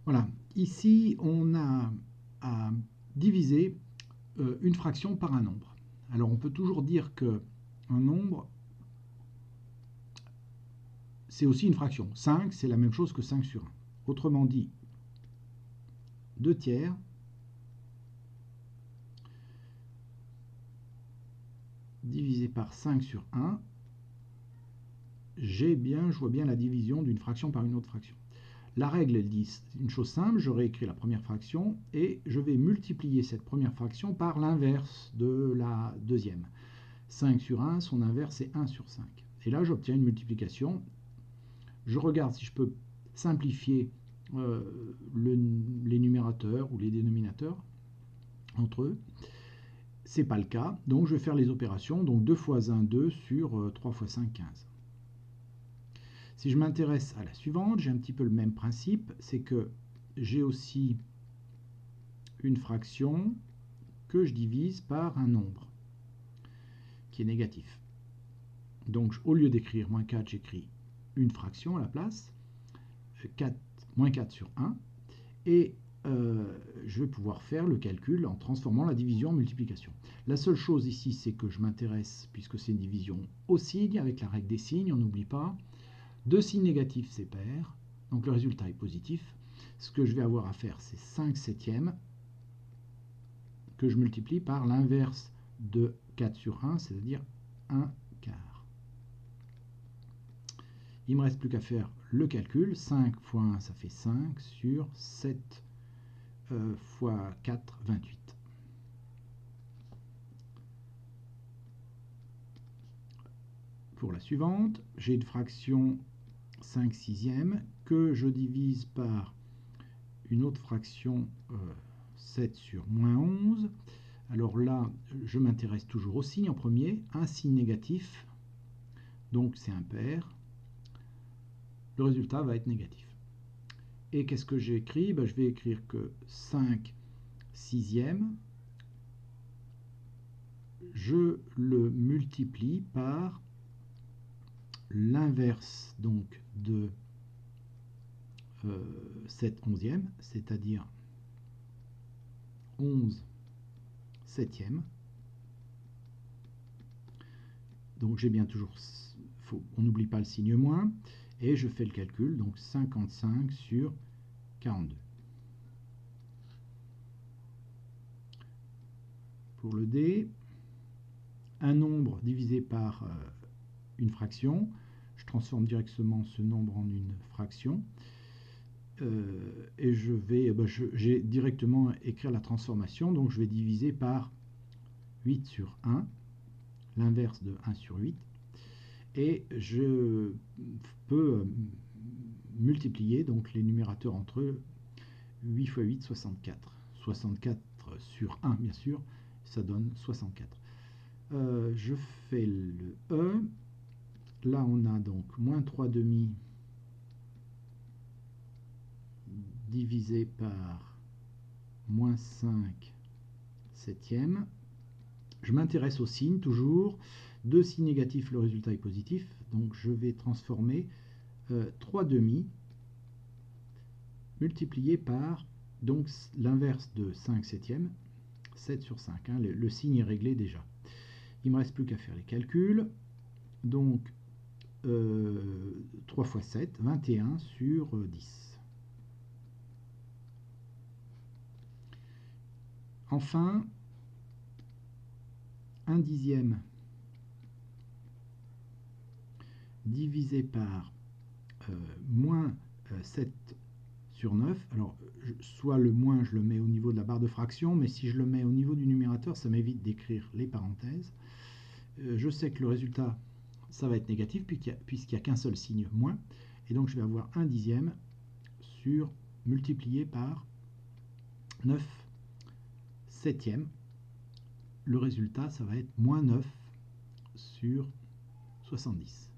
Voilà, ici on a à diviser une fraction par un nombre. Alors on peut toujours dire que un nombre, c'est aussi une fraction. 5, c'est la même chose que 5 sur 1. Autrement dit, 2 tiers divisé par 5 sur 1, je vois bien la division d'une fraction par une autre fraction. La règle, elle dit une chose simple, je réécris la première fraction et je vais multiplier cette première fraction par l'inverse de la deuxième. 5 sur 1, son inverse c'est 1 sur 5. Et là, j'obtiens une multiplication. Je regarde si je peux simplifier les numérateurs ou les dénominateurs entre eux. Ce n'est pas le cas, donc je vais faire les opérations. Donc 2 fois 1, 2 sur 3 fois 5, 15. Si je m'intéresse à la suivante, j'ai un petit peu le même principe, c'est que j'ai aussi une fraction que je divise par un nombre qui est négatif. Donc au lieu d'écrire moins 4, j'écris une fraction à la place, moins 4 sur 1, et je vais pouvoir faire le calcul en transformant la division en multiplication. La seule chose ici, c'est que je m'intéresse, puisque c'est une division au signe, avec la règle des signes, on n'oublie pas. Deux signes négatifs, c'est pair, donc le résultat est positif. Ce que je vais avoir à faire, c'est 5 septièmes que je multiplie par l'inverse de 4 sur 1, c'est-à-dire 1 quart. Il ne me reste plus qu'à faire le calcul. 5 fois 1, ça fait 5 sur 7 fois 4, 28. Pour la suivante, j'ai une fraction 5 sixièmes que je divise par une autre fraction 7 sur moins 11. Alors là, je m'intéresse toujours au signe en premier. Un signe négatif, donc c'est impair. Le résultat va être négatif. Et qu'est-ce que j'ai écrit? Je vais écrire que 5 sixièmes, je le multiplie par l'inverse donc de 7 onzièmes, c'est-à-dire 11 septièmes. Donc j'ai bien toujours, on n'oublie pas le signe moins, et je fais le calcul, donc 55 sur 42. Pour le D, un nombre divisé par une fraction, je transforme directement ce nombre en une fraction, et j'ai directement écrire la transformation, donc je vais diviser par 8 sur 1, l'inverse de 1 sur 8, et je peux multiplier donc les numérateurs entre eux. 8 fois 8, 64. 64 sur 1, bien sûr, ça donne 64. Je fais le E. Là, on a donc moins 3 demi divisé par moins 5 septièmes. Je m'intéresse au signe toujours. Deux signes négatifs, le résultat est positif. Donc je vais transformer 3 demi multiplié par donc l'inverse de 5 septièmes, 7 sur 5. Hein, le signe est réglé déjà. Il ne me reste plus qu'à faire les calculs. Donc 3 fois 7, 21 sur 10. Enfin, 1 dixième divisé par moins 7 sur 9. Alors, soit le moins, je le mets au niveau de la barre de fraction, mais si je le mets au niveau du numérateur, ça m'évite d'écrire les parenthèses. Je sais que le résultat, ça va être négatif, puisqu'il n'y a qu'un seul signe moins. Et donc, je vais avoir 1 dixième sur multiplié par 9 septièmes. Le résultat, ça va être moins 9 sur 70.